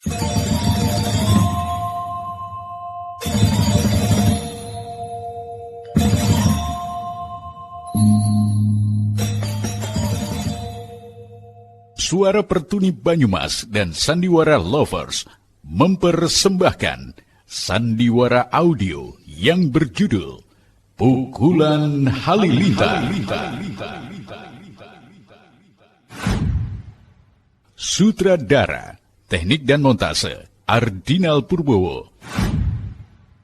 Suara Pertuni Banyumas dan Sandiwara Lovers mempersembahkan Sandiwara Audio yang berjudul Pukulan Halilintar. Sutradara, teknik dan montase Ardinal Purbowo.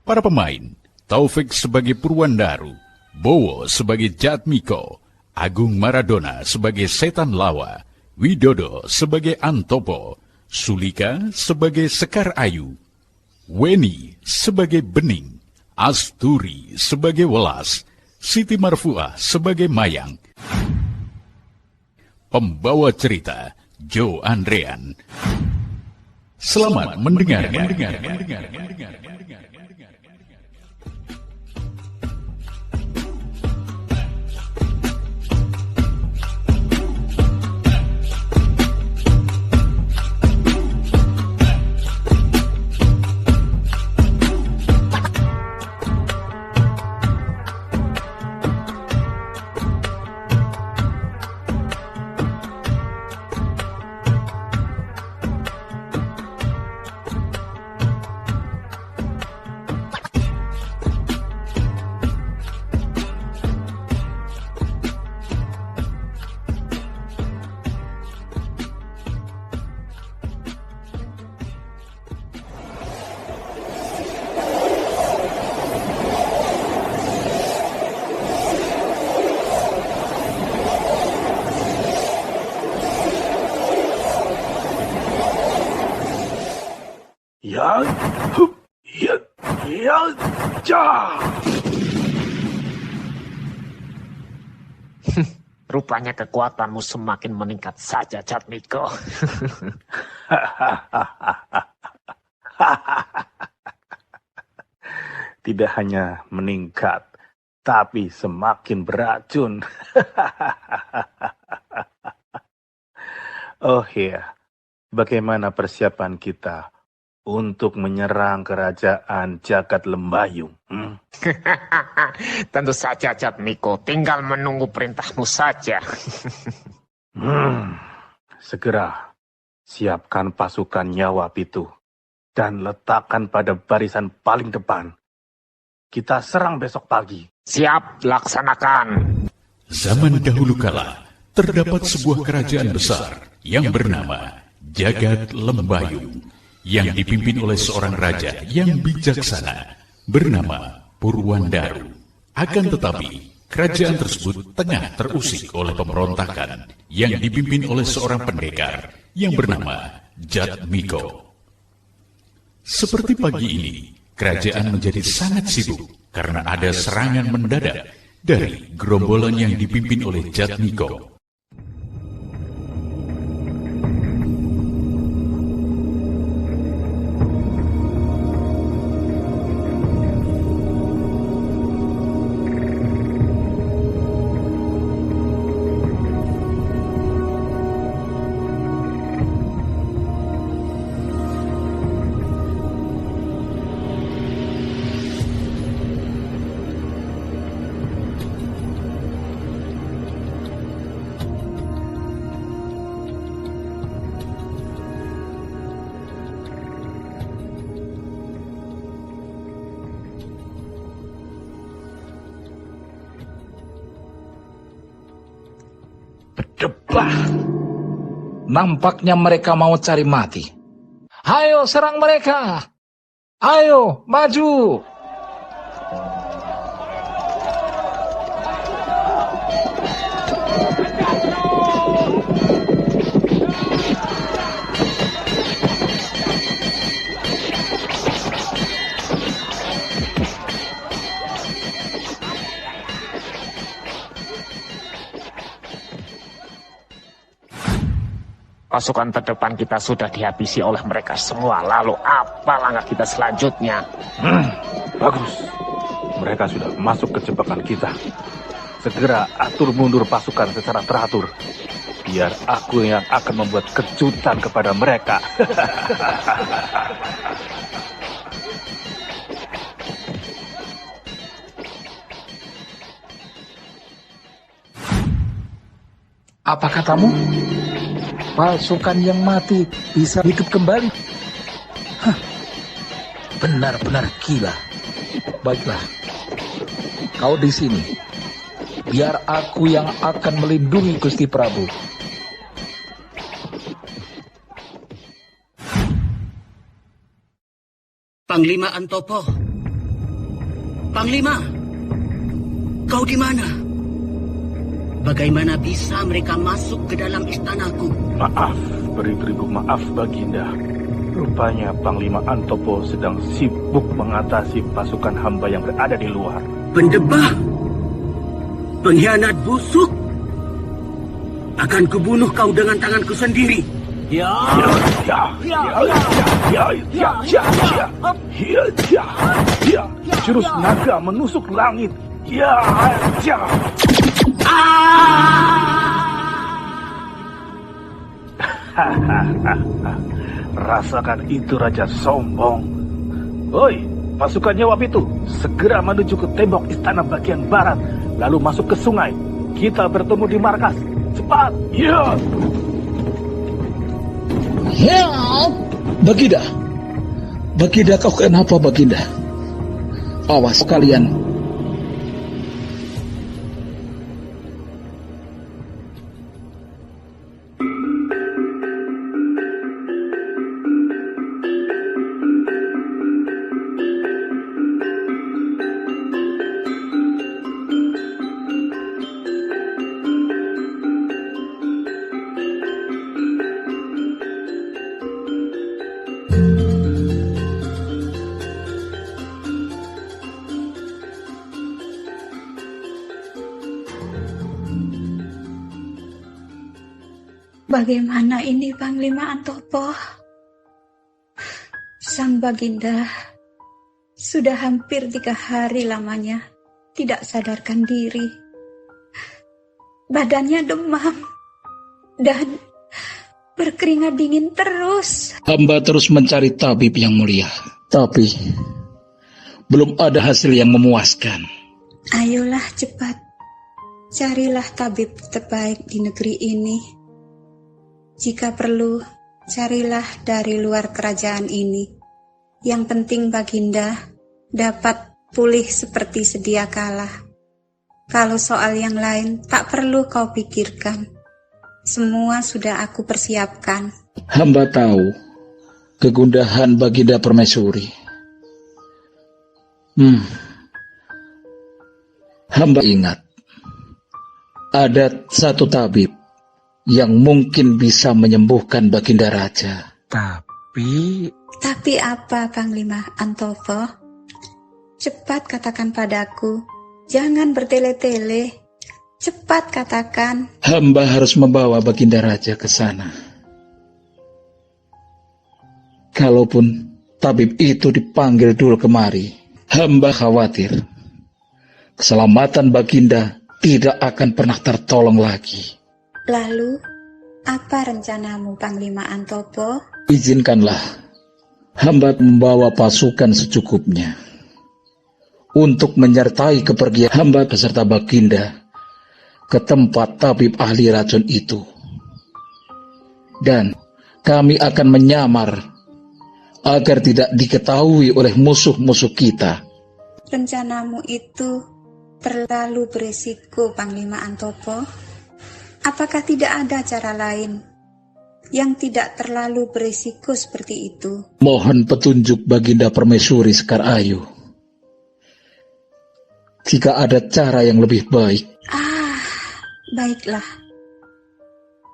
Para pemain, Taufik sebagai Purwandaru, Bowo sebagai Jatmiko, Agung Maradona sebagai Setan Lawa, Widodo sebagai Antopo, Sulika sebagai Sekar Ayu, Weni sebagai Bening, Asturi sebagai Welas, Siti Marfuah sebagai Mayang. Pembawa cerita Joe Andrean. Selamat mendengarkan. Rupanya kekuatanmu semakin meningkat saja, Jatmiko. Tidak hanya meningkat, tapi semakin beracun. Oh iya, bagaimana persiapan kita untuk menyerang kerajaan Jagat Lembayung? Tentu saja, Jatmiko. Tinggal menunggu perintahmu saja. Segera siapkan pasukan Nyawa Pitu dan letakkan pada barisan paling depan. Kita serang besok pagi. Siap, laksanakan. Zaman dahulu kala, terdapat sebuah kerajaan besar yang bernama Jagat Lembayung, yang dipimpin oleh seorang raja yang bijaksana bernama Purwandaru. Akan tetapi, kerajaan tersebut tengah terusik oleh pemberontakan yang dipimpin oleh seorang pendekar yang bernama Jatmiko. Seperti pagi ini, kerajaan menjadi sangat sibuk karena ada serangan mendadak dari gerombolan yang dipimpin oleh Jatmiko. Debah. Nampaknya mereka mau cari mati. Ayo serang mereka. Ayo maju. Pasukan terdepan kita sudah dihabisi oleh mereka semua. Lalu apa langkah kita selanjutnya? Bagus. Mereka sudah masuk ke jebakan kita. Segera atur mundur pasukan secara teratur. biar aku yang akan membuat kejutan kepada mereka. Apa katamu? Pasukan yang mati bisa hidup kembali? Hah, benar-benar gila. Baiklah, kau di sini. Biar aku yang akan melindungi Gusti Prabu. Panglima Antopo. Panglima, kau di mana? Bagaimana bisa mereka masuk ke dalam istanaku? Maaf, beribu maaf Baginda. Rupanya Panglima Antopo sedang sibuk mengatasi pasukan hamba yang berada di luar. Pendebah, pengkhianat busuk. Akan kubunuh kau dengan tanganku sendiri. Jurus naga menusuk langit. Rasakan itu Raja sombong. Oi, pasukan Nyawa Pitu, segera menuju ke tembok istana bagian barat, lalu masuk ke sungai. Kita bertemu di markas. Cepat! Ya! Baginda. Baginda, kau kenapa Baginda? Awas kalian. Bagaimana ini Panglima Antopo? Sang Baginda sudah hampir 3 hari lamanya tidak sadarkan diri. Badannya demam dan berkeringat dingin terus. Hamba terus mencari tabib yang mulia, tapi belum ada hasil yang memuaskan. Ayolah cepat, carilah tabib terbaik di negeri ini. Jika perlu, carilah dari luar kerajaan ini. Yang penting Baginda dapat pulih seperti sedia kala. Kalau soal yang lain tak perlu kau pikirkan. Semua sudah aku persiapkan. Hamba tahu kegundahan Baginda Permaisuri. Hamba ingat ada satu tabib yang mungkin bisa menyembuhkan Baginda Raja. Tapi apa Panglima Antopo? Cepat katakan padaku. Jangan bertele-tele. Cepat katakan. Hamba harus membawa Baginda Raja ke sana. Kalaupun tabib itu dipanggil dulu kemari, hamba khawatir keselamatan Baginda tidak akan pernah tertolong lagi. Lalu, apa rencanamu Panglima Antopo? Izinkanlah hamba membawa pasukan secukupnya untuk menyertai kepergian hamba beserta Baginda ke tempat tabib ahli racun itu. Dan kami akan menyamar agar tidak diketahui oleh musuh-musuh kita. Rencanamu itu terlalu berisiko Panglima Antopo. Apakah tidak ada cara lain yang tidak terlalu berisiko seperti itu? Mohon petunjuk Baginda Permaisuri Sekar Ayu. Jika ada cara yang lebih baik. Baiklah.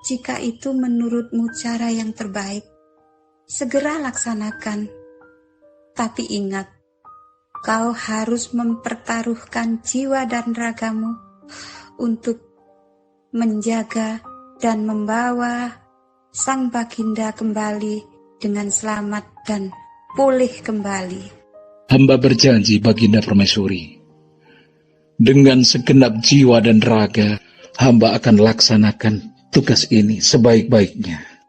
Jika itu menurutmu cara yang terbaik, segera laksanakan. Tapi ingat, kau harus mempertaruhkan jiwa dan ragamu untuk menjaga dan membawa Sang Baginda kembali dengan selamat dan pulih kembali. Hamba berjanji Baginda Permaisuri, dengan segenap jiwa dan raga, hamba akan laksanakan tugas ini sebaik-baiknya.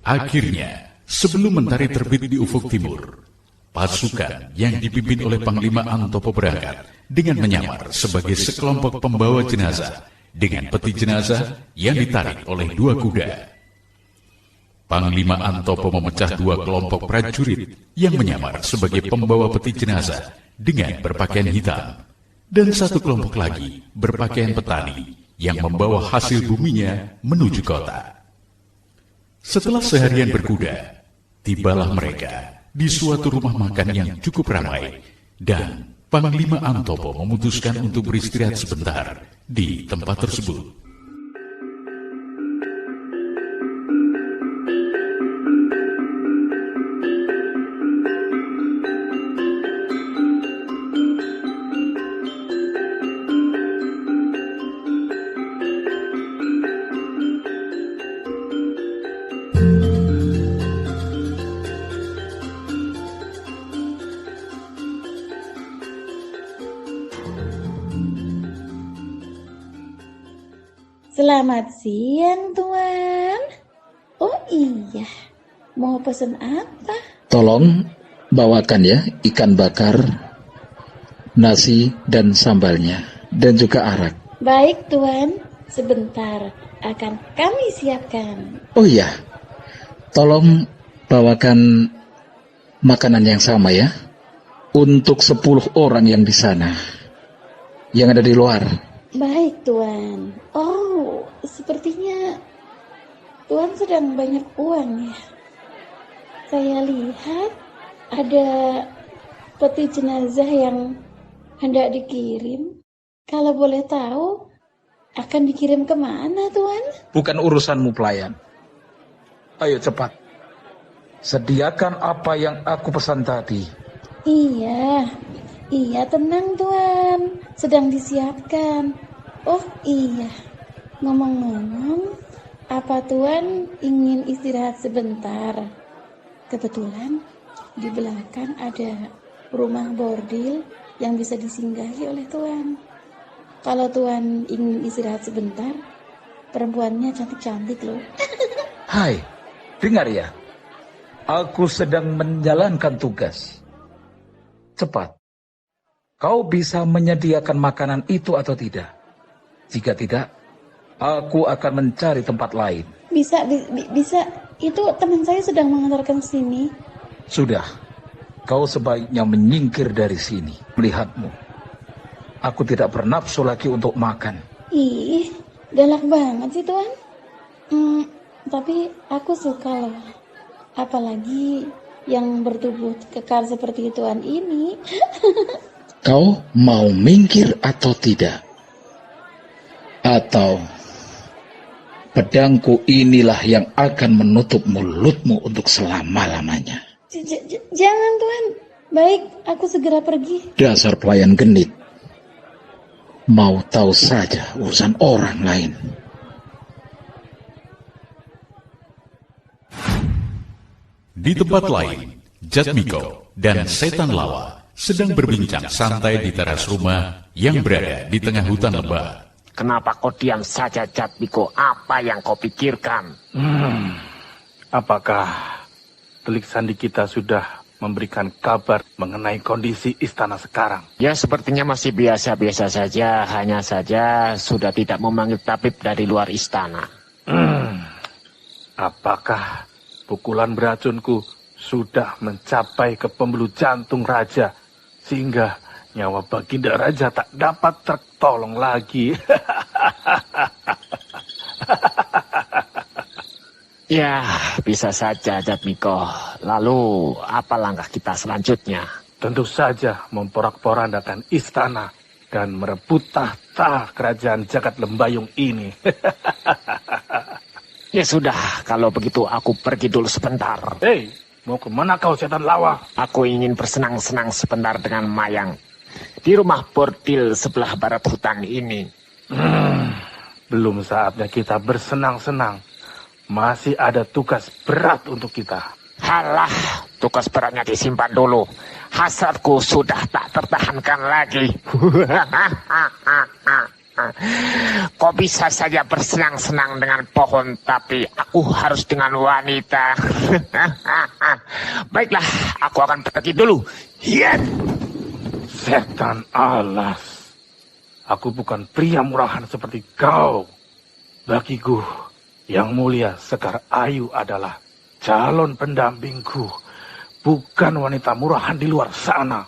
Akhirnya, sebelum mentari terbit di ufuk timur, pasukan yang dipimpin oleh Panglima Antopo berangkat dengan menyamar sebagai sekelompok pembawa jenazah dengan peti jenazah yang ditarik oleh 2 kuda. Panglima Antopo memecah 2 kelompok prajurit yang menyamar sebagai pembawa peti jenazah dengan berpakaian hitam, dan 1 kelompok lagi berpakaian petani yang membawa hasil buminya menuju kota. Setelah seharian berkuda, tibalah mereka di suatu rumah makan yang cukup ramai, dan Panglima Antopo memutuskan untuk beristirahat sebentar di tempat tersebut. Selamat siang, Tuan. Oh iya, mau pesen apa? Tolong bawakan ya ikan bakar, nasi dan sambalnya, dan juga arak. Baik, Tuan. Sebentar, akan kami siapkan. Oh iya, tolong bawakan makanan yang sama ya, untuk 10 orang yang di sana, yang ada di luar. Baik, Tuan. Oh, sepertinya Tuan sedang banyak uang ya. Saya lihat ada peti jenazah yang hendak dikirim. Kalau boleh tahu, akan dikirim kemana, Tuan? Bukan urusanmu, pelayan. Ayo cepat, sediakan apa yang aku pesan tadi. Iya, tenang, Tuan. Sedang disiapkan. Oh iya, ngomong-ngomong, apa Tuan ingin istirahat sebentar? Kebetulan di belakang ada rumah bordil yang bisa disinggahi oleh Tuan. Kalau Tuan ingin istirahat sebentar, perempuannya cantik-cantik loh. Hai, dengar ya. Aku sedang menjalankan tugas. Cepat. Kau bisa menyediakan makanan itu atau tidak? Jika tidak, aku akan mencari tempat lain. Bisa. Itu teman saya sedang mengantarkan sini. Sudah. Kau sebaiknya menyingkir dari sini. Melihatmu, aku tidak bernafsu lagi untuk makan. Ih, galak banget sih, Tuan. Tapi aku suka loh. Apalagi yang bertubuh kekar seperti Tuan ini. Kau mau minggir atau tidak? Atau pedangku inilah yang akan menutup mulutmu untuk selama-lamanya? Jangan, Tuan. Baik, aku segera pergi. Dasar pelayan genit. Mau tahu saja urusan orang lain. Di tempat lain, Jatmiko dan Setan Lawa sedang berbincang santai di teras rumah yang berada di tengah hutan lembah. Kenapa kau diam saja, Jatmiko? Apa yang kau pikirkan? Apakah telik sandi kita sudah memberikan kabar mengenai kondisi istana sekarang? Ya, sepertinya masih biasa-biasa saja. Hanya saja sudah tidak memanggil tabib dari luar istana. Apakah pukulan beracunku sudah mencapai ke pembuluh jantung raja, sehingga nyawa Baginda Raja tak dapat tertolong lagi? Ya, bisa saja, Jatmiko. Lalu, apa langkah kita selanjutnya? Tentu saja memporak-porandakan istana dan merebut tahta kerajaan Jagat Lembayung ini. Ya sudah, kalau begitu aku pergi dulu sebentar. Hei, mau kemana kau, Setan Lawa? Aku ingin bersenang-senang sebentar dengan Mayang di rumah bordil sebelah barat hutan ini. Belum saatnya kita bersenang-senang. Masih ada tugas berat untuk kita. Halah, Tugas beratnya disimpan dulu. Hasratku sudah tak tertahankan lagi. Kau bisa saja bersenang-senang dengan pohon, tapi aku harus dengan wanita. Baiklah, aku akan pergi dulu. Hiat! Setan alas. Aku bukan pria murahan seperti kau. Bagiku, yang mulia Sekar Ayu adalah calon pendampingku, bukan wanita murahan di luar sana.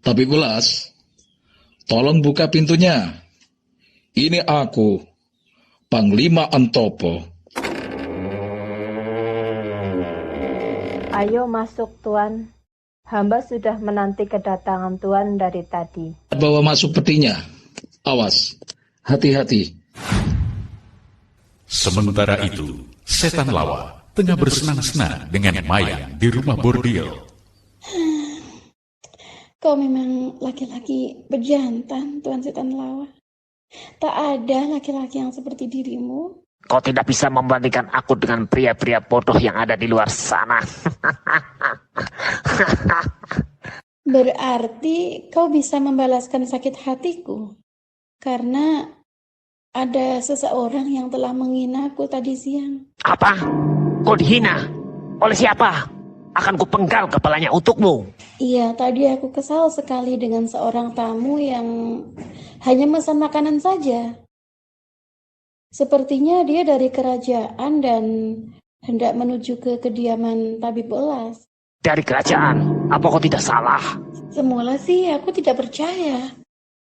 Tapi Bulas, tolong buka pintunya. Ini aku, Panglima Antopo. Ayo masuk, Tuan. Hamba sudah menanti kedatangan Tuan dari tadi. Bawa masuk petinya. Awas, hati-hati. Sementara itu, setan lawa tengah bersenang-senang dengan Mayang di rumah bordil. Kau memang laki-laki berjantan, Tuan Setan Lawa. Tak ada laki-laki yang seperti dirimu. Kau tidak bisa membandingkan aku dengan pria-pria bodoh yang ada di luar sana. Berarti kau bisa membalaskan sakit hatiku. Karena ada seseorang yang telah menghinaku tadi siang. Apa? Kau dihina? Oleh siapa? Akan kupenggal kepalanya untukmu. Iya, tadi aku kesal sekali dengan seorang tamu yang hanya memesan makanan saja. Sepertinya dia dari kerajaan dan hendak menuju ke kediaman Tabib Welas. Dari kerajaan? Apa kau tidak salah? Semula sih aku tidak percaya.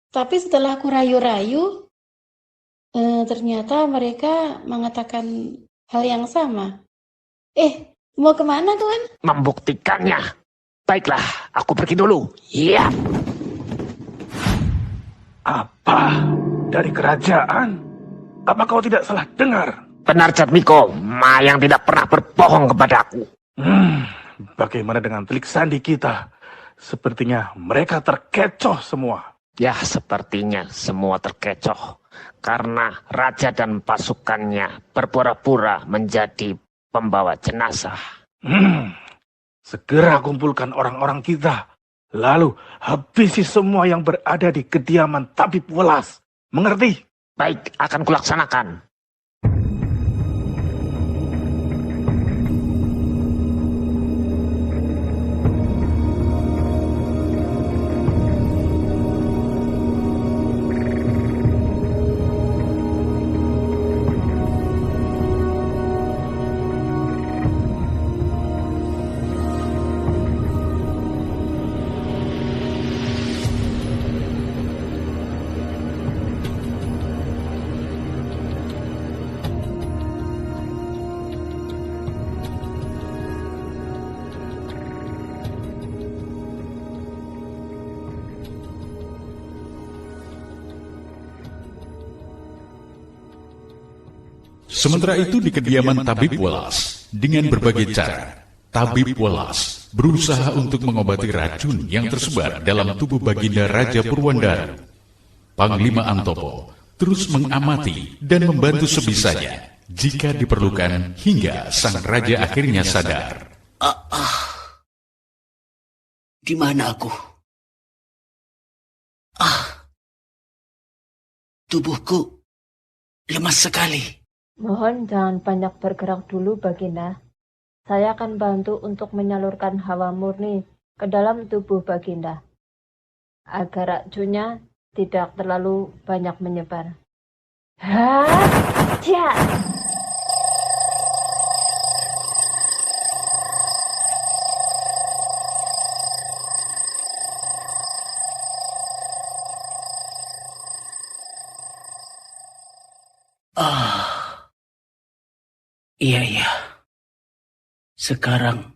Tapi setelah aku rayu-rayu, ternyata mereka mengatakan hal yang sama. Mau kemana, Tuan? Membuktikannya. Baiklah, aku pergi dulu. Iya. Apa? Dari kerajaan? Apa kau tidak salah dengar? Benar, Jatmiko. Mayang tidak pernah berbohong kepadaku. Bagaimana dengan telik sandi kita? Sepertinya mereka terkecoh semua. Ya, sepertinya semua terkecoh. Karena raja dan pasukannya berpura-pura menjadi pembawa jenazah. Segera kumpulkan orang-orang kita. Lalu habisi semua yang berada di kediaman Tabib Welas. Mengerti? Baik, akan kulaksanakan. Sementara itu di kediaman Tabib Welas, dengan berbagai cara, Tabib Welas berusaha untuk mengobati racun yang tersebar dalam tubuh Baginda Raja Purwandara. Panglima Antopo terus mengamati dan membantu sebisanya jika diperlukan hingga sang raja akhirnya sadar. Di mana aku? Tubuhku lemas sekali. Mohon jangan banyak bergerak dulu, Baginda. Saya akan bantu untuk menyalurkan hawa murni ke dalam tubuh Baginda, agar racunnya tidak terlalu banyak menyebar. Haja! Iya, Sekarang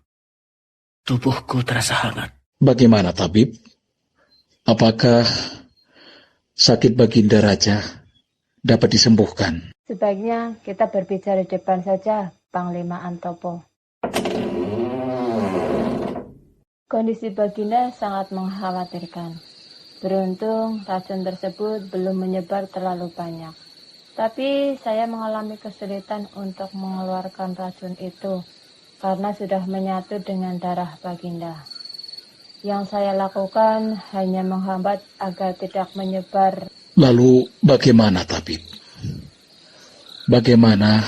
tubuhku terasa hangat. Bagaimana, tabib? Apakah sakit Baginda Raja dapat disembuhkan? Sebaiknya kita berbicara di depan saja, Panglima Antopo. Kondisi Baginda sangat mengkhawatirkan. Beruntung racun tersebut belum menyebar terlalu banyak. Tapi saya mengalami kesulitan untuk mengeluarkan racun itu karena sudah menyatu dengan darah Baginda. Yang saya lakukan hanya menghambat agar tidak menyebar. Lalu bagaimana, tabib? Bagaimana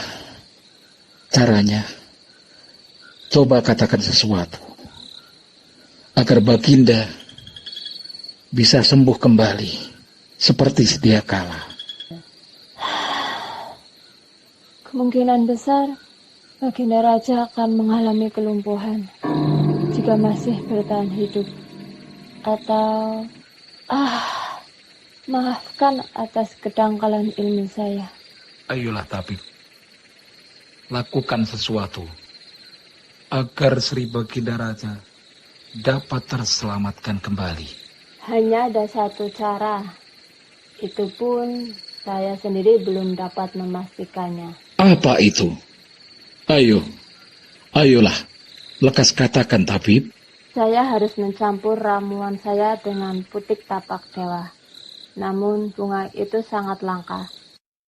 caranya? Coba katakan sesuatu agar Baginda bisa sembuh kembali seperti sedia kala. Kemungkinan besar Baginda Raja akan mengalami kelumpuhan jika masih bertahan hidup. Atau maafkan atas kedangkalan ilmu saya. Ayolah, tabib, lakukan sesuatu agar Sri Baginda Raja dapat terselamatkan kembali. Hanya ada satu cara. Itu pun saya sendiri belum dapat memastikannya. Apa itu? Ayolah, lekas katakan, tabib. Saya harus mencampur ramuan saya dengan putik tapak dewa. Namun bunga itu sangat langka.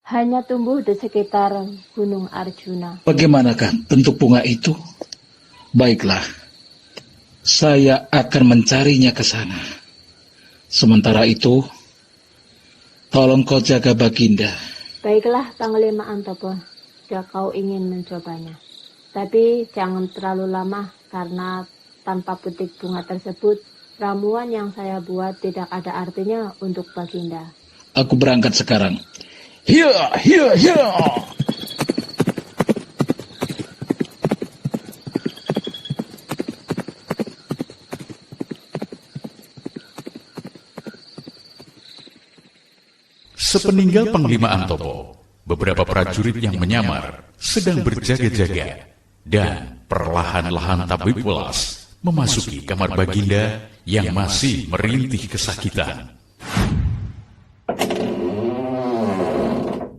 Hanya tumbuh di sekitar Gunung Arjuna. Bagaimanakah bentuk bunga itu? Baiklah, saya akan mencarinya ke sana. Sementara itu, tolong kau jaga Baginda. Baiklah, Panglima Antopo, jika kau ingin mencobanya. Tapi jangan terlalu lama, karena tanpa putik bunga tersebut, ramuan yang saya buat tidak ada artinya untuk Baginda. Aku berangkat sekarang. Hiya, hiya, hiya. Sepeninggal Panglima Antopo, beberapa prajurit yang menyamar sedang berjaga-jaga dan perlahan-lahan tabib welas memasuki kamar Baginda yang masih merintih kesakitan.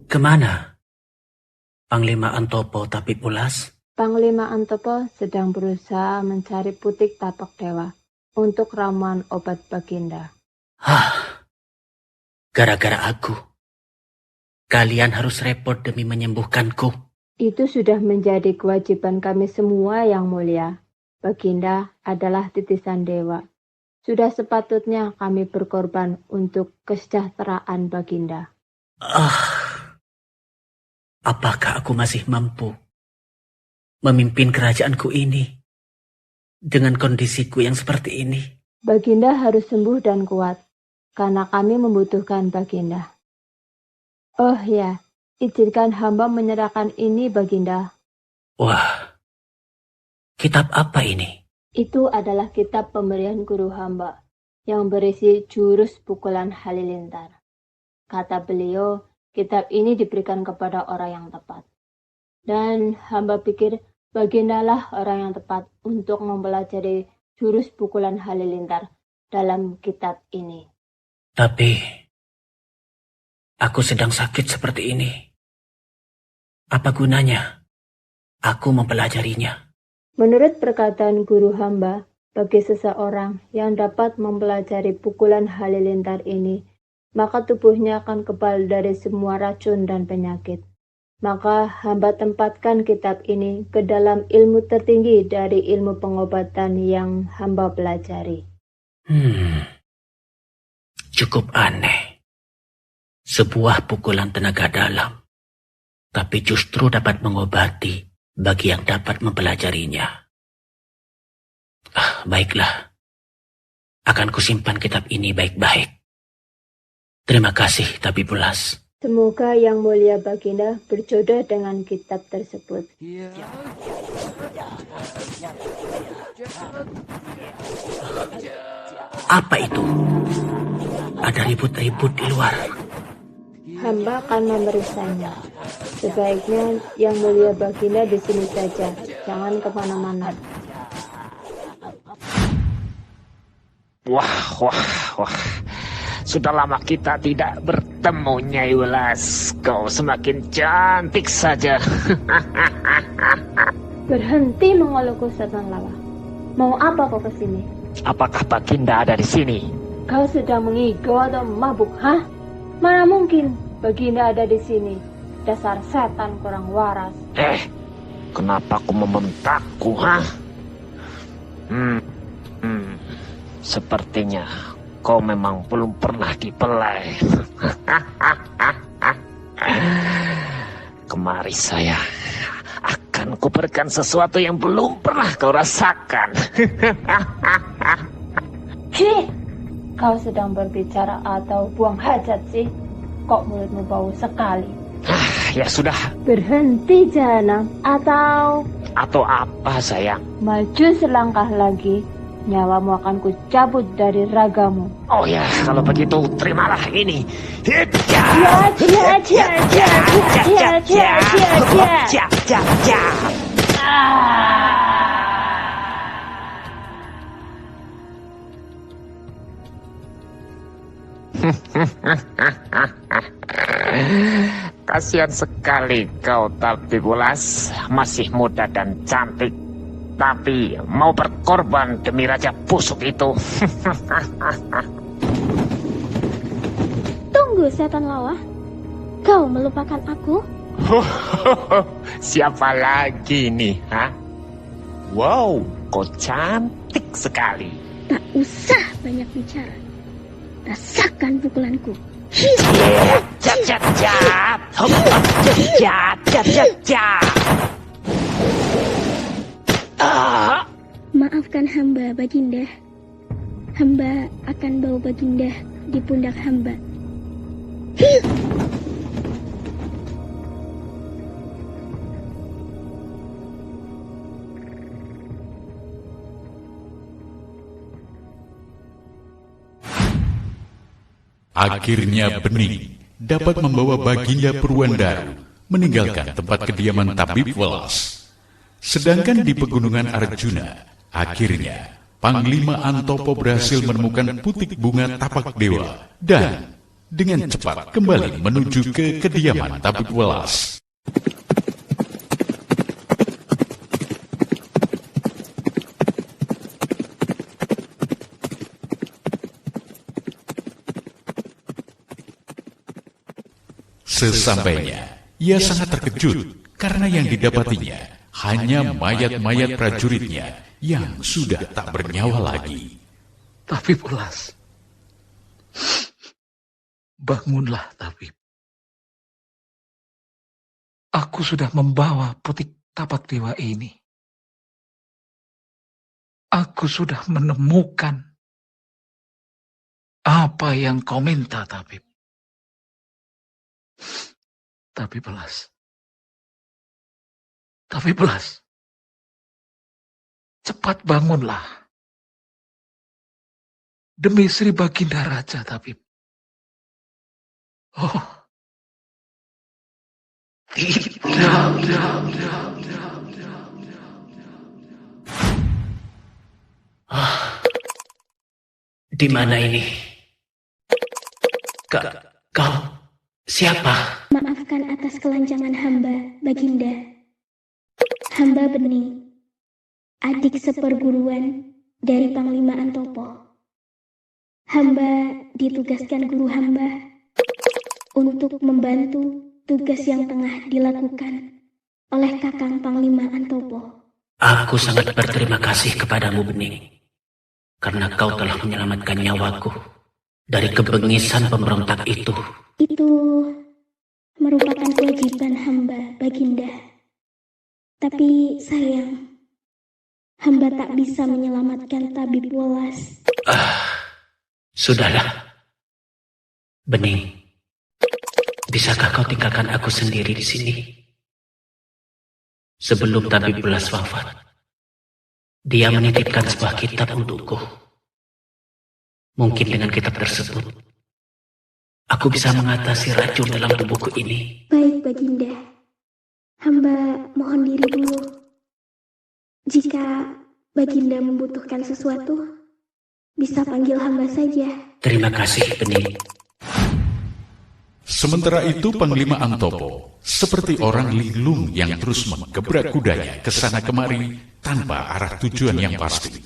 Kemana? Panglima Antopo tabib welas? Panglima Antopo sedang berusaha mencari putik tapak dewa untuk ramuan obat Baginda. Gara-gara aku, kalian harus repot demi menyembuhkanku. Itu sudah menjadi kewajiban kami semua, Yang Mulia. Baginda adalah titisan dewa. Sudah sepatutnya kami berkorban untuk kesejahteraan Baginda. Apakah aku masih mampu memimpin kerajaanku ini dengan kondisiku yang seperti ini? Baginda harus sembuh dan kuat, karena kami membutuhkan Baginda. Oh ya, izinkan hamba menyerahkan ini, Baginda. Wah, kitab apa ini? Itu adalah kitab pemberian guru hamba, yang berisi jurus pukulan halilintar. Kata beliau, kitab ini diberikan kepada orang yang tepat. Dan hamba pikir Bagindalah orang yang tepat untuk mempelajari jurus pukulan halilintar dalam kitab ini. Tapi, aku sedang sakit seperti ini. Apa gunanya aku mempelajarinya? Menurut perkataan guru hamba, bagi seseorang yang dapat mempelajari pukulan halilintar ini, maka tubuhnya akan kebal dari semua racun dan penyakit. Maka hamba tempatkan kitab ini ke dalam ilmu tertinggi dari ilmu pengobatan yang hamba pelajari. Cukup aneh. Sebuah pukulan tenaga dalam, tapi justru dapat mengobati bagi yang dapat mempelajarinya. Baiklah, akan kusimpan kitab ini baik-baik. Terima kasih, Tabib Welas. Semoga Yang Mulia Baginda berjodoh dengan kitab tersebut. Apa itu? Ada ribut-ribut di luar. Hamba akan memeriksanya. Sebaiknya Yang Mulia Baginda di sini saja. Jangan kemana-mana. Wah. Sudah lama kita tidak bertemu, Nyai Welas. Kau semakin cantik saja. Berhenti mengeluhku, Setan Lawa. Mau apa kau kesini? Apakah Baginda ada di sini? Kau sedang mengigo atau mabuk, hah? Mana mungkin Baginda ada di sini. Dasar setan kurang waras. Kenapa kau membentakku, hah? Sepertinya kau memang belum pernah dipelai. Kemari saya akan kuberikan sesuatu yang belum pernah kau rasakan. Kau sedang berbicara atau buang hajat sih? Kok mulutmu bau sekali? Ya sudah. Berhenti jalan atau apa, sayang? maju selangkah lagi, nyawamu akan kucabut dari ragamu. Oh ya, kalau begitu terimalah ini. Kasihan sekali kau, Tabib Welas. Masih muda dan cantik, tapi mau berkorban demi raja busuk itu. Tunggu, Setan Lawa. Kau melupakan aku? Siapa lagi nih, ha? Wow, kau cantik sekali. Tak usah banyak bicara. Rasakan pukulanku. Maafkan hamba, Baginda. Hamba akan bawa Baginda di pundak hamba. Akhirnya Bening dapat membawa Baginda Purwandaru meninggalkan tempat kediaman Tabib Welas. Sedangkan di pegunungan Arjuna, akhirnya Panglima Antopo berhasil menemukan putik bunga tapak dewa dan dengan cepat kembali menuju ke kediaman Tabib Welas. Sesampainya, ia sangat terkejut karena yang didapatinya hanya mayat-mayat prajuritnya yang sudah tak bernyawa lagi. Tabib Welas, bangunlah, Tabib. Aku sudah membawa putik tapak dewa ini. Aku sudah menemukan apa yang kau minta, Tabib. Tabib Welas, cepat bangunlah. Demi Sri Baginda Raja, Tabib. Oh, Di mana ini? Kau siapa? Maafkan atas kelancangan hamba, Baginda. Hamba Bening, adik seperguruan dari Panglima Antopo. Hamba ditugaskan guru hamba untuk membantu tugas yang tengah dilakukan oleh Kakang Panglima Antopo. Aku sangat berterima kasih kepadamu, Bening, karena kau telah menyelamatkan nyawaku dari kebengisan pemberontak itu. Itu merupakan kewajiban hamba, Baginda. Tapi sayang, hamba tak bisa menyelamatkan Tabib Welas. Sudahlah. Bening, bisakah kau tinggalkan aku sendiri di sini? Sebelum Tabib Welas wafat, dia menitipkan sebuah kitab untukku. Mungkin dengan kitab tersebut, aku bisa mengatasi racun dalam tubuhku ini. Baik, Baginda. Hamba mohon diri dulu. Jika Baginda membutuhkan sesuatu, bisa panggil hamba saja. Terima kasih, Bening. Sementara itu Panglima Antopo seperti orang linglung yang terus menggebrak kudanya ke sana kemari tanpa arah tujuan yang pasti.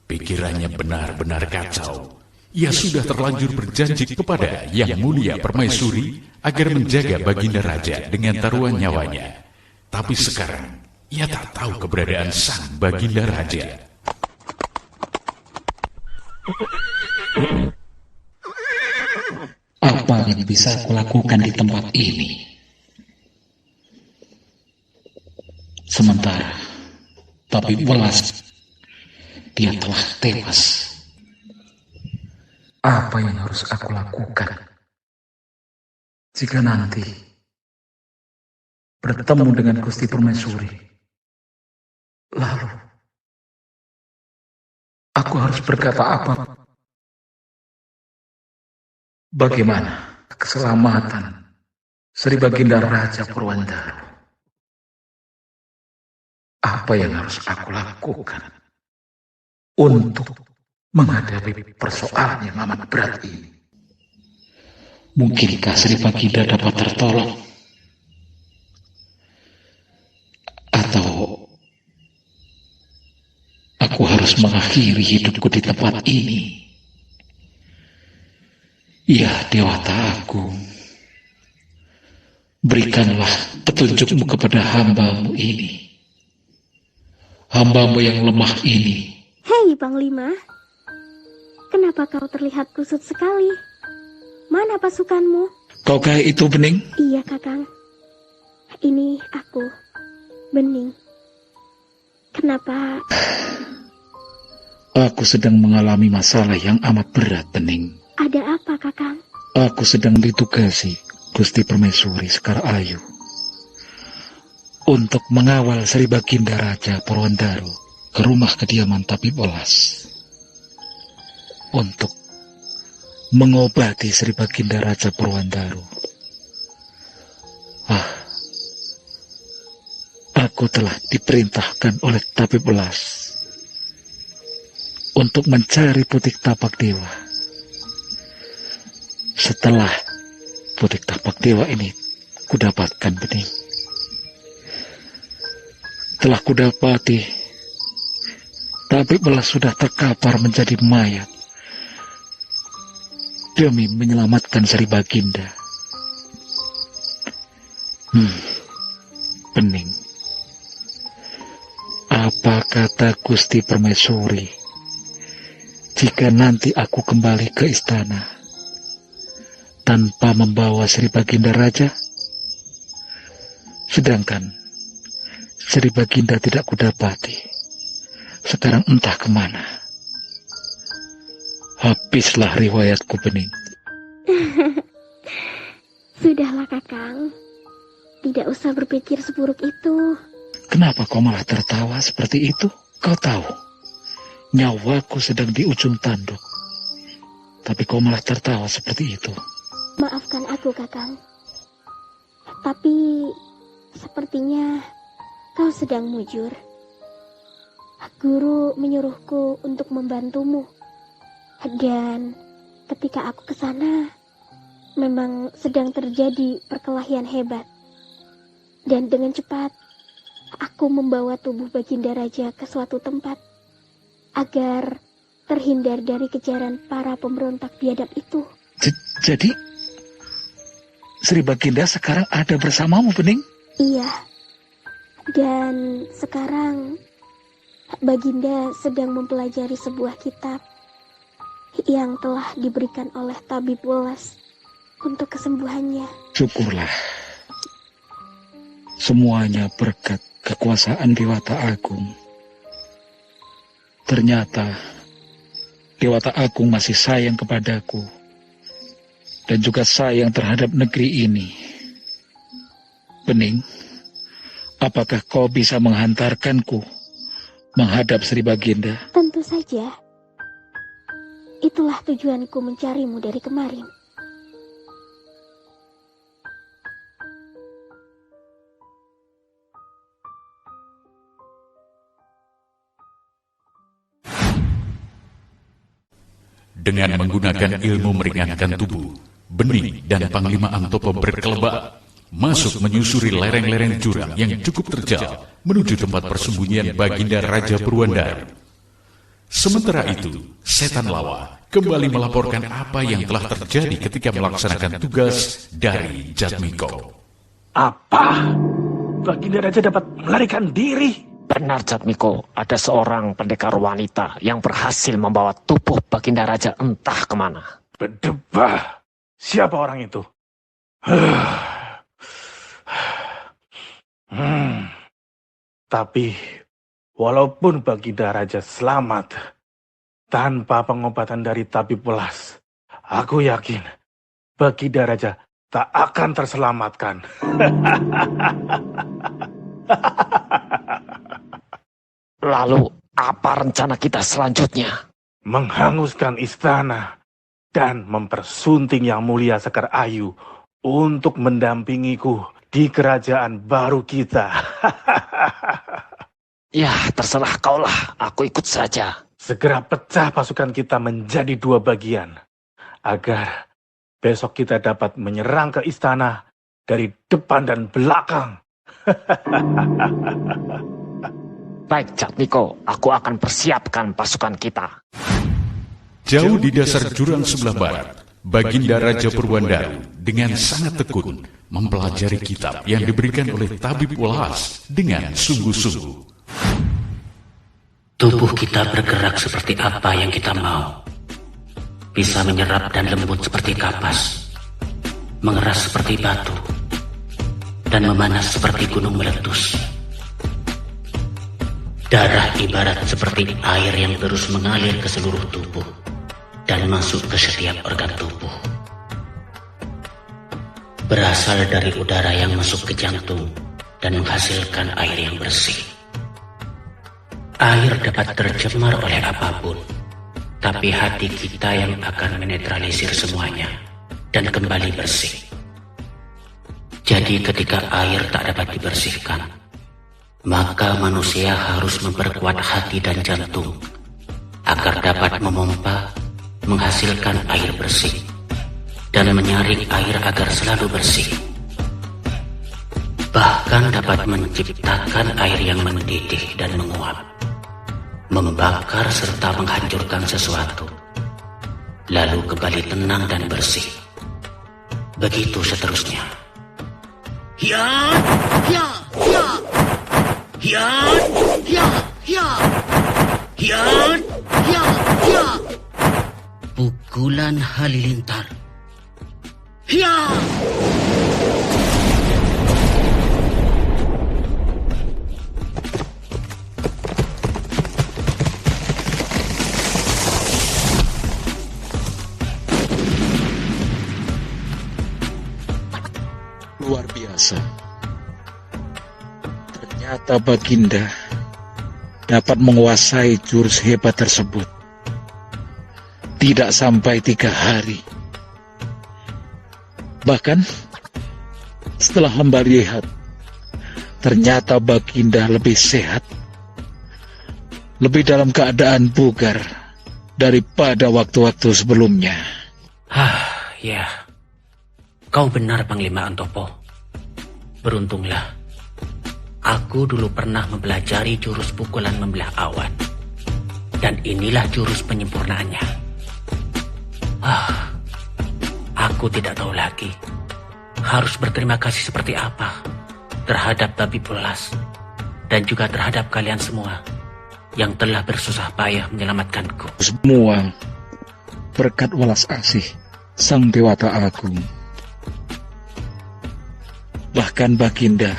Pikirannya benar-benar kacau. Ia sudah terlanjur berjanji kepada Yang Mulia Permaisuri agar menjaga Baginda Raja dengan taruhan nyawanya. Tapi sekarang ia tak tahu keberadaan sang Baginda Raja. Apa yang bisa aku lakukan di tempat ini? Sementara Tabib Welas, dia telah tewas. Apa yang harus aku lakukan jika nanti bertemu dengan Gusti Permaisuri? Lalu aku harus berkata apa? Bagaimana keselamatan Sri Baginda Raja Purwandaro? Apa yang harus aku lakukan untuk menghadapi persoalan yang amat berat ini? Mungkinkah Sri Baginda dapat tertolong? Atau aku harus mengakhiri hidupku di tempat ini? Ya Dewata Agung, berikanlah petunjukmu kepada hambamu ini. Hambamu yang lemah ini. Hei Panglima, kenapa kau terlihat kusut sekali? Mana pasukanmu? Kau kayak itu, Bening? Iya Kakang, ini aku, Bening. Kenapa? Aku sedang mengalami masalah yang amat berat, Bening. Ada apa Kakang? Aku sedang ditugasi Gusti Permaisuri Sekar Ayu untuk mengawal Sri Baginda Raja Purwandaro ke rumah kediaman Tabib Welas untuk mengobati Sri Baginda Raja Purwandaro. Aku telah diperintahkan oleh Tabib Welas untuk mencari putik tapak dewa. Setelah putik tapak dewa ini kudapatkan, Bening. Telah kudapati Tabib Welas sudah terkapar menjadi mayat demi menyelamatkan Sri Baginda. Bening, apa kata Gusti Permaisuri jika nanti aku kembali ke istana tanpa membawa Sri Baginda Raja? Sedangkan Sri Baginda tidak kudapati. Sekarang entah kemana. Habislah riwayatku, Bening. Sudahlah Kakang, tidak usah berpikir seburuk itu. Kenapa kau malah tertawa seperti itu? Kau tahu, nyawaku sedang di ujung tanduk. Tapi kau malah tertawa seperti itu. Maafkan aku Kakang, tapi sepertinya kau sedang mujur. Guru menyuruhku untuk membantumu, dan ketika aku ke sana, memang sedang terjadi perkelahian hebat. Dan dengan cepat, aku membawa tubuh Baginda Raja ke suatu tempat agar terhindar dari kejaran para pemberontak biadab itu. Jadi Sri Baginda sekarang ada bersamamu, Bening? Iya. Dan sekarang Baginda sedang mempelajari sebuah kitab yang telah diberikan oleh Tabib Welas untuk kesembuhannya. Syukurlah. Semuanya berkat kekuasaan Dewata Agung. Ternyata Dewata Agung masih sayang kepadaku dan juga sayang terhadap negeri ini. Bening, apakah kau bisa menghantarkanku menghadap Sri Baginda? Tentu saja. Itulah tujuanku mencarimu dari kemarin. Dengan menggunakan ilmu meringankan tubuh, Bening dan Panglima Antopo berkelebak masuk menyusuri lereng-lereng jurang yang cukup terjal menuju tempat persembunyian Baginda Raja Purwandar. Sementara itu, Setan Lawa kembali melaporkan apa yang telah terjadi ketika melaksanakan tugas dari Jatmiko. Apa? Baginda Raja dapat melarikan diri? Benar, Jatmiko, ada seorang pendekar wanita yang berhasil membawa tubuh Baginda Raja entah kemana. Berdebah. Siapa orang itu? Tapi, walaupun Baginda Raja selamat, tanpa pengobatan dari tabib welas, aku yakin Baginda Raja tak akan terselamatkan. Lalu, apa rencana kita selanjutnya? Menghanguskan istana dan mempersunting Yang Mulia Sekar Ayu untuk mendampingiku di kerajaan baru kita. Ya, terserah kaulah, aku ikut saja. Segera pecah pasukan kita menjadi 2 bagian, agar besok kita dapat menyerang ke istana dari depan dan belakang. Baik, Jatmiko, aku akan persiapkan pasukan kita. Jauh di dasar jurang sebelah barat, Baginda Raja Purwandaru dengan sangat tekun mempelajari kitab yang diberikan oleh tabib welas dengan sungguh-sungguh. Tubuh kita bergerak seperti apa yang kita mau. Bisa menyerap dan lembut seperti kapas, mengeras seperti batu, dan memanas seperti gunung meletus. Darah ibarat seperti air yang terus mengalir ke seluruh tubuh dan masuk ke setiap organ tubuh. Berasal dari udara yang masuk ke jantung dan menghasilkan air yang bersih. Air dapat tercemar oleh apapun, tapi hati kita yang akan menetralisir semuanya dan kembali bersih. Jadi ketika air tak dapat dibersihkan, maka manusia harus memperkuat hati dan jantung agar dapat memompa, menghasilkan air bersih, dan menyaring air agar selalu bersih. Bahkan dapat menciptakan air yang mendidih dan menguap, membakar serta menghancurkan sesuatu, lalu kembali tenang dan bersih. Begitu seterusnya. Ya, ya, ya. Hiat, ya, ya. Hiat, ya, ya. Pukulan halilintar. Ya. Luar biasa. Ternyata Baginda dapat menguasai jurus hebat tersebut. Tidak sampai 3 hari. Bahkan setelah hamba lihat, ternyata Baginda lebih sehat, lebih dalam keadaan bugar daripada waktu-waktu sebelumnya. Ya. Kau benar, Panglima Antopo. Beruntunglah. Aku dulu pernah mempelajari jurus pukulan membelah awan. Dan inilah jurus penyempurnaannya. Aku tidak tahu lagi harus berterima kasih seperti apa terhadap Tabib Welas dan juga terhadap kalian semua yang telah bersusah payah menyelamatkanku. Semua berkat welas asih Sang Dewata Agung. Bahkan Baginda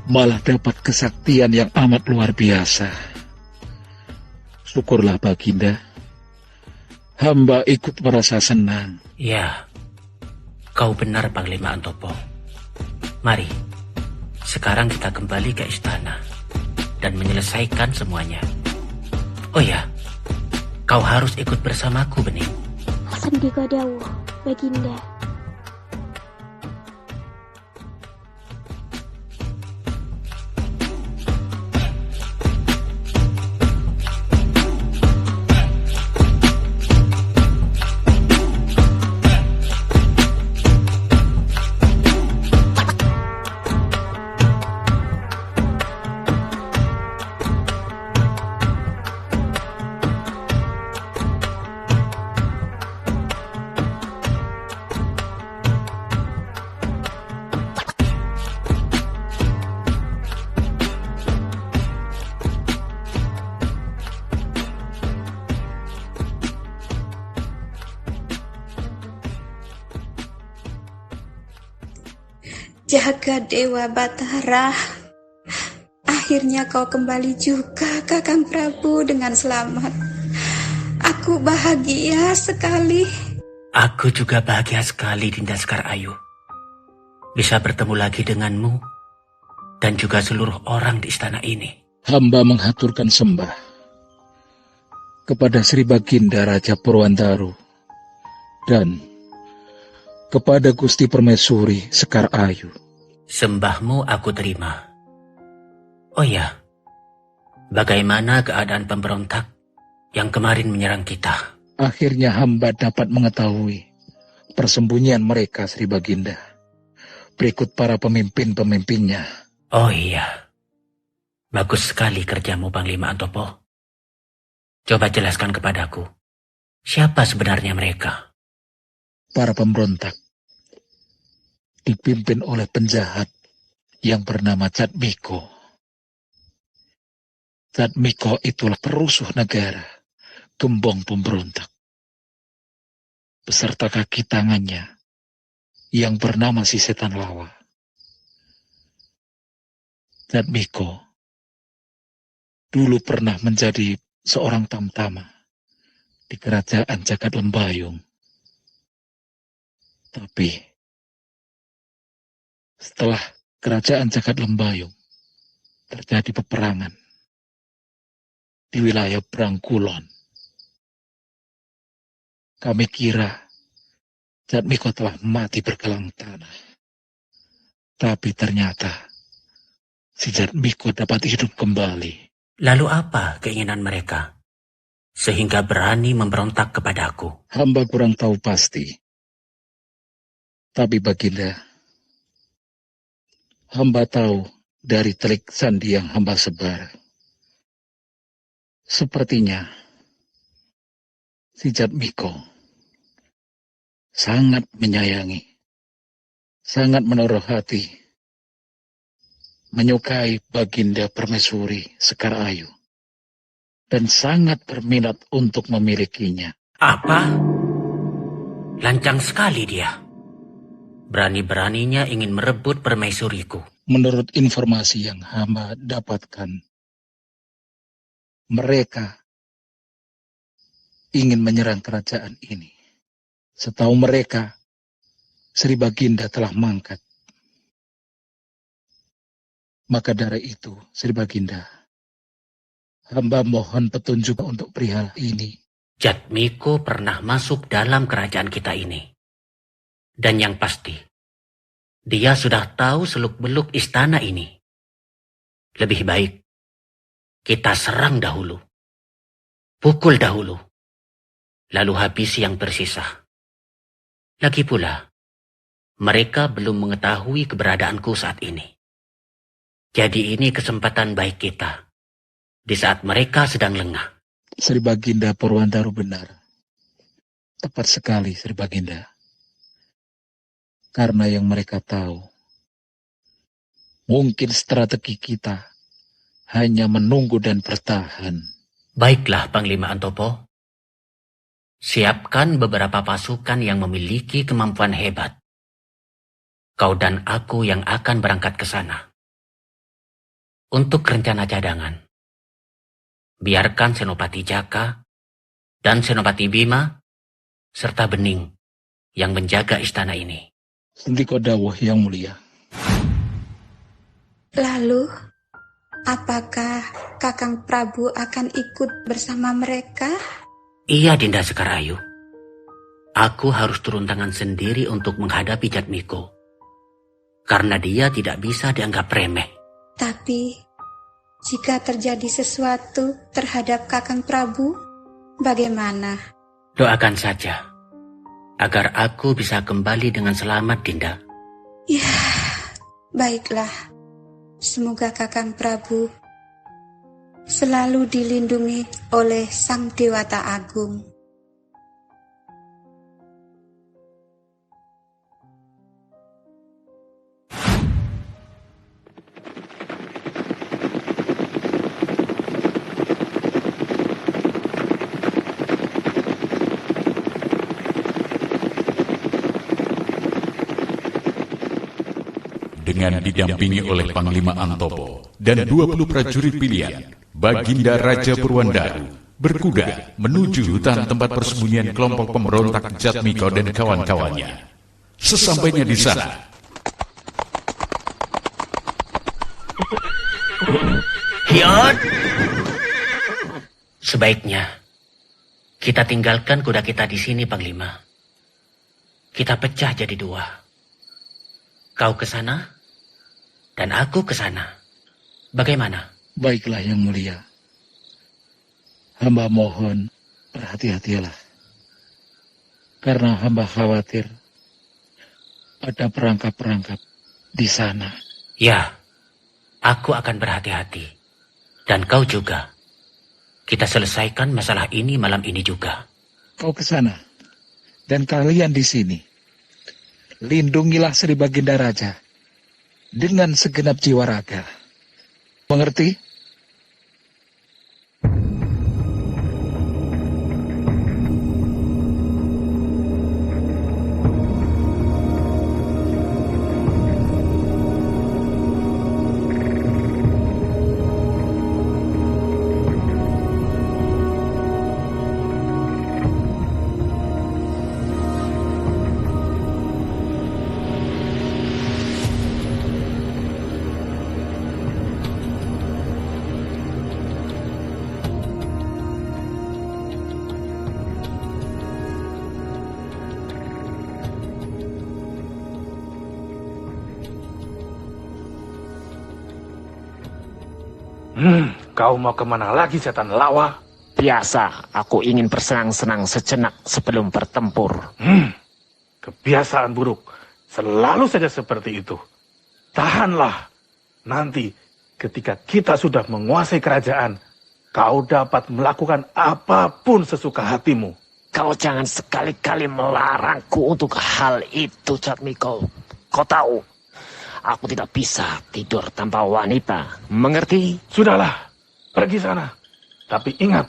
malah dapat kesaktian yang amat luar biasa. Syukurlah Baginda, hamba ikut merasa senang. Ya, kau benar Panglima Antopo. Mari, sekarang kita kembali ke istana dan menyelesaikan semuanya. Oh ya, kau harus ikut bersamaku, Bening. Sendika dawuh, Baginda. Jaga Dewa Batara, akhirnya kau kembali juga, Kakang Prabu, dengan selamat. Aku bahagia sekali. Aku juga bahagia sekali, Dinda Sekar Ayu. Bisa bertemu lagi denganmu dan juga seluruh orang di istana ini. Hamba menghaturkan sembah kepada Sri Baginda Raja Purwandaru dan kepada Gusti Permaisuri Sekar Ayu. Sembahmu aku terima. Oh ya, bagaimana keadaan pemberontak yang kemarin menyerang kita? Akhirnya hamba dapat mengetahui persembunyian mereka, Sri Baginda, berikut para pemimpin-pemimpinnya. Oh iya, bagus sekali kerjamu, Panglima Antopo. Coba jelaskan kepadaku, siapa sebenarnya mereka? Para pemberontak dipimpin oleh penjahat yang bernama Jatmiko. Jatmiko itulah perusuh negara, gembong pemberontak, beserta kaki tangannya yang bernama si Setan Lawa. Jatmiko dulu pernah menjadi seorang tamtama di kerajaan Jagat Lembayung. Tapi setelah kerajaan Jagat Lembayung terjadi peperangan di wilayah Brangkulon, kami kira Jatmiko telah mati bergelang tanah. Tapi ternyata si Jatmiko dapat hidup kembali. Lalu apa keinginan mereka sehingga berani memberontak kepadaku? Hamba kurang tahu pasti. Tapi Baginda, hamba tahu dari telik sandi yang hamba sebar. Sepertinya si Jatmiko sangat menyayangi, sangat menaruh hati, menyukai Baginda Permaisuri Sekar Ayu, dan sangat berminat untuk memilikinya. Apa? Lancang sekali dia. Berani-beraninya ingin merebut permaisuriku. Menurut informasi yang hamba dapatkan, mereka ingin menyerang kerajaan ini. Setahu mereka, Sri Baginda telah mangkat. Maka dari itu, Sri Baginda, hamba mohon petunjuk untuk perihal ini. Jatmiko pernah masuk dalam kerajaan kita ini. Dan yang pasti, dia sudah tahu seluk-beluk istana ini. Lebih baik, kita serang dahulu. Pukul dahulu. Lalu habisi yang tersisa. Lagi pula, mereka belum mengetahui keberadaanku saat ini. Jadi ini kesempatan baik kita. Di saat mereka sedang lengah. Sri Baginda Purwandaru benar. Tepat sekali, Sri Baginda. Karena yang mereka tahu, mungkin strategi kita hanya menunggu dan bertahan. Baiklah, Panglima Antopo. Siapkan beberapa pasukan yang memiliki kemampuan hebat. Kau dan aku yang akan berangkat ke sana. Untuk rencana cadangan, biarkan Senopati Jaka dan Senopati Bima serta Bening yang menjaga istana ini. Sendiko dawuh yang mulia. Lalu, apakah Kakang Prabu akan ikut bersama mereka? Iya, Dinda Sekar Ayu. Aku harus turun tangan sendiri untuk menghadapi Jatmiko. Karena dia tidak bisa dianggap remeh. Tapi, jika terjadi sesuatu terhadap Kakang Prabu, bagaimana? Doakan saja, agar aku bisa kembali dengan selamat, Dinda. Ya, baiklah. Semoga Kakang Prabu selalu dilindungi oleh Sang Dewata Agung. dengan didampingi oleh Panglima Antopo dan 20 prajurit pilihan, Baginda Raja Purwandaru berkuda menuju hutan tempat persembunyian kelompok pemberontak Jatmiko dan kawan-kawannya. Sesampainya di sana, Hyot! Sebaiknya kita tinggalkan kuda kita di sini, Panglima. Kita pecah jadi 2. Kau ke sana, dan aku ke sana. Bagaimana? Baiklah Yang Mulia. Hamba mohon berhati-hatilah. Karena hamba khawatir ada perangkap-perangkap di sana. Ya, aku akan berhati-hati. Dan kau juga. Kita selesaikan masalah ini malam ini juga. Kau ke sana. Dan kalian di sini. Lindungilah Sri Baginda Raja dengan segenap jiwa raga. Mengerti? Kau mau kemana lagi, setan lawa? Biasa, aku ingin bersenang-senang sejenak sebelum bertempur. Kebiasaan buruk. Selalu saja seperti itu. Tahanlah. Nanti, ketika kita sudah menguasai kerajaan, kau dapat melakukan apapun sesuka hatimu. Kau jangan sekali-kali melarangku untuk hal itu, Jatmiko. Kau tahu, aku tidak bisa tidur tanpa wanita. Mengerti? Sudahlah, pergi sana. Tapi ingat,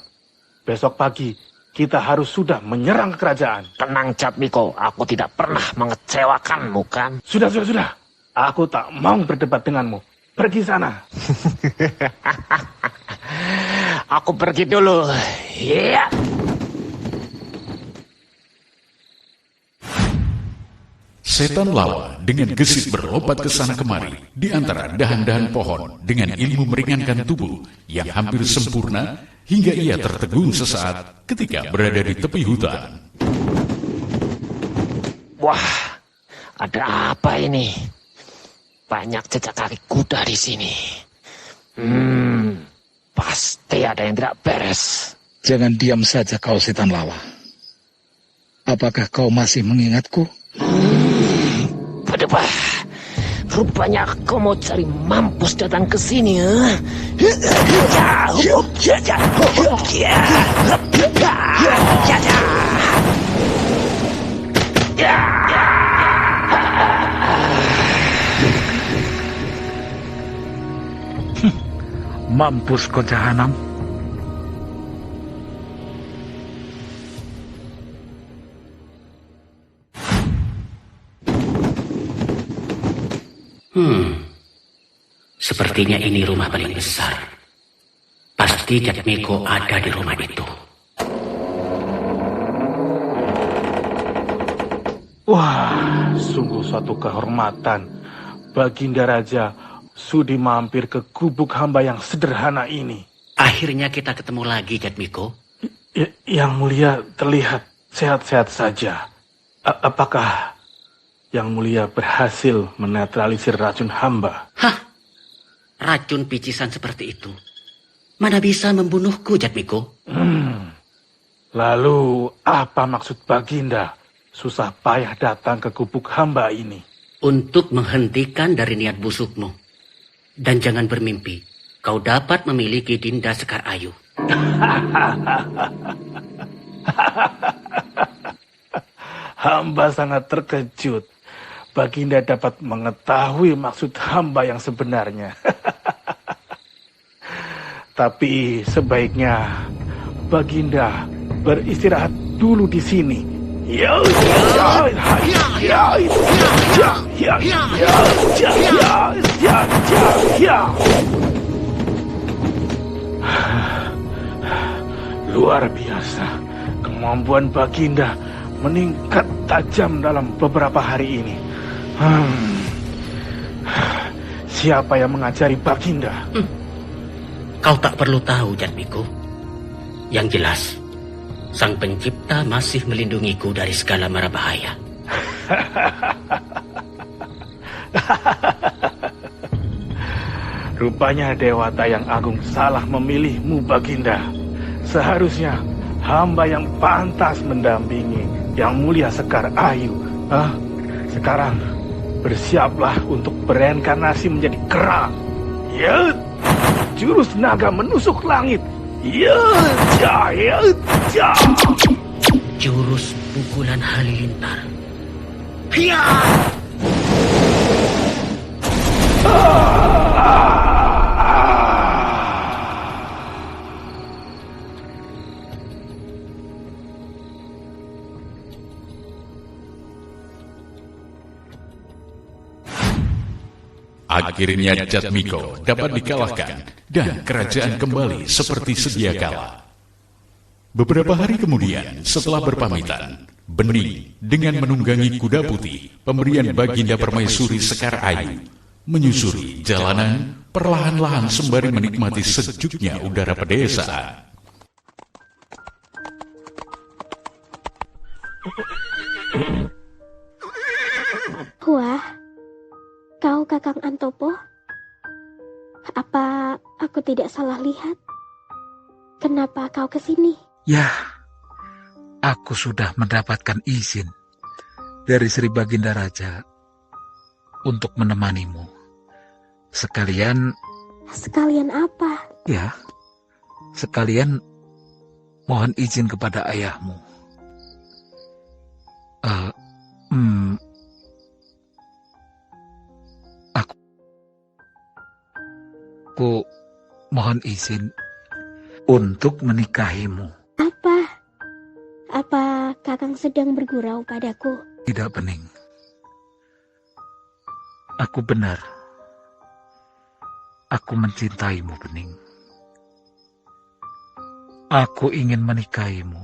besok pagi kita harus sudah menyerang kerajaan. Tenang, Jatmiko. Aku tidak pernah mengecewakanmu, kan? Sudah. Aku tak mau berdebat denganmu. Pergi sana. Aku pergi dulu. Iya. setan lawa dengan gesit berlompat ke sana kemari di antara dahan-dahan pohon dengan ilmu meringankan tubuh yang hampir sempurna hingga ia tertegun sesaat ketika berada di tepi hutan. Wah, ada apa ini? Banyak jejak kaki kuda di sini. Pasti ada yang tidak beres. Jangan diam saja kau setan lawa. Apakah kau masih mengingatku? Berdebah. Rupanya kau mau cari mampus datang ke sini, Mampus kau jahanam. Sepertinya ini rumah paling besar. Pasti Jatmiko ada di rumah itu. Wah, sungguh suatu kehormatan. Baginda Raja sudi mampir ke gubuk hamba yang sederhana ini. Akhirnya kita ketemu lagi, Jatmiko. Yang Mulia terlihat sehat-sehat saja. Apakah Yang Mulia berhasil menetralisir racun hamba? Hah? Racun picisan seperti itu mana bisa membunuhku, Jatmiko? Lalu apa maksud Baginda susah payah datang ke gubuk hamba ini? Untuk menghentikan dari niat busukmu. Dan jangan bermimpi kau dapat memiliki Dinda Sekar Ayu. Hamba sangat terkejut. Baginda dapat mengetahui maksud hamba yang sebenarnya. Tapi sebaiknya Baginda beristirahat dulu di sini. Luar biasa, kemampuan Baginda meningkat tajam dalam beberapa hari ini. Siapa yang mengajari Baginda? Kau tak perlu tahu, Jatmiko. Yang jelas, Sang Pencipta masih melindungiku dari segala mara bahaya. Rupanya Dewata yang Agung salah memilihmu, Baginda. Seharusnya hamba yang pantas mendampingi Yang Mulia Sekar Ayu. Sekarang bersiaplah untuk bereinkarnasi menjadi kera. Ya, jurus naga menusuk langit. Ya. Jurus pukulan halilintar. Hiya! Akhirnya Jatmiko dapat dikalahkan dan kerajaan kembali seperti sedia kala. Beberapa hari kemudian, setelah berpamitan, Bening dengan menunggangi kuda putih pemberian Baginda Permaisuri Sekar Ayu menyusuri jalanan perlahan-lahan sembari menikmati sejuknya udara pedesaan. Wah, kau Kakang Antopo? Apa aku tidak salah lihat? Kenapa kau kesini? Ya, aku sudah mendapatkan izin dari Sri Baginda Raja untuk menemanimu. Sekalian apa? Ya, sekalian mohon izin kepada ayahmu. Aku mohon izin untuk menikahimu. Apa Kakang sedang bergurau padaku? Tidak, Bening. Aku benar. Aku mencintaimu, Bening. Aku ingin menikahimu.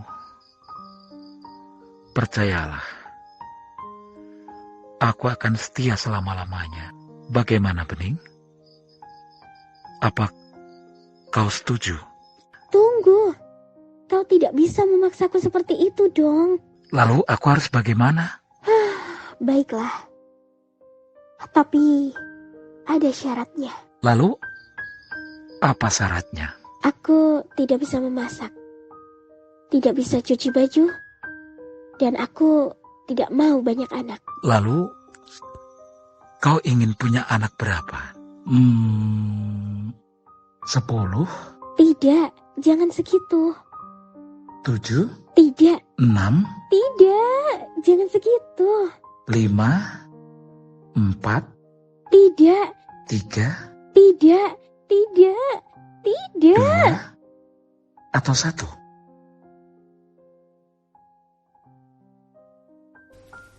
Percayalah. Aku akan setia selama-lamanya. Bagaimana, Bening? Apa kau setuju? Tunggu. Kau tidak bisa memaksaku seperti itu dong. Lalu aku harus bagaimana? Baiklah. Tapi ada syaratnya. Lalu apa syaratnya? Aku tidak bisa memasak. Tidak bisa cuci baju. Dan aku tidak mau banyak anak. Lalu kau ingin punya anak berapa? 10? Tidak, jangan segitu. 7? Tidak. 6? Tidak, jangan segitu. 5? 4? Tidak. 3? Tidak. 2? Atau 1?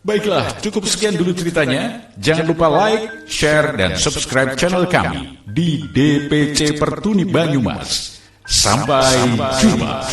Baiklah, cukup sekian dulu ceritanya. Jangan lupa like, share, dan subscribe channel kami di DPC Pertuni Banyumas. Sampai jumpa.